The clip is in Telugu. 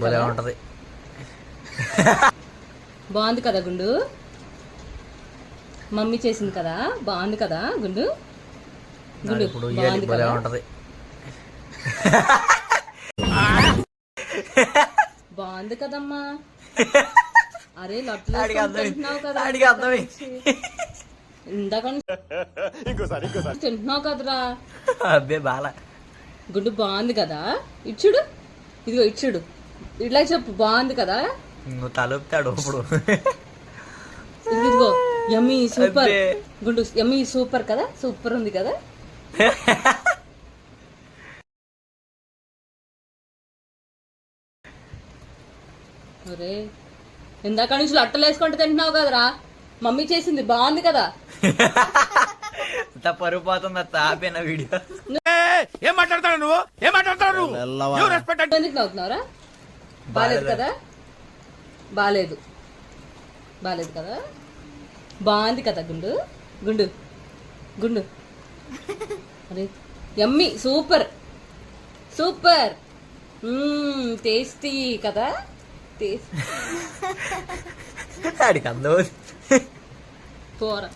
భలే ఉంటది. బాగుంది కదా గుండు, మమ్మీ చేసింది కదా, బాగుంది కదా గుండు. గుండు ఇప్పుడు బాగుంది భలే కదా, ఉంటది. బాగుంది కదమ్మా. అరే లట్లు ఆడికి అర్థమైంది. తింటున్నావు కదా, ఆడికి అర్థమైంది. ఇందాక తింటున్నావు కదరా. అబ్బే బాల గుండు బాగుంది కదా, ఇచ్చుడు, ఇదిగో ఇచ్చుడు, ఇట్లా చెప్పు బాగుంది కదా. నువ్వు తలుపుతాడు ఇప్పుడు. ఇదిగో యమ్మీ సూపర్ అబ్బే. గుండు, యమ్మీ సూపర్ కదా, సూపర్ ఉంది కదా. ఒరే ఇందాక నుంచి లట్టలు వేసుకుంటూ తింటున్నావు కదరా, మమ్మీ చేసింది బాగుంది కదా. పరుగు పోతుంది అత్త, ఆపేనా వీడియో. ఏం మాట్లాడతాడు నువ్వు, ఏం మాట్లాడతాడు నువ్వు? రెస్పెక్ట్ ఎందుకు నవ్వుతున్నావురా? బాలేదు కదా, బాలేదు, బాలేదు కదా, బాగుంది కదా గుండు. గుండు గుండు అరే యమ్మీ సూపర్ సూపర్, టేస్టీ కదా, టేస్ట్. ఆడికి అందం. పోరా.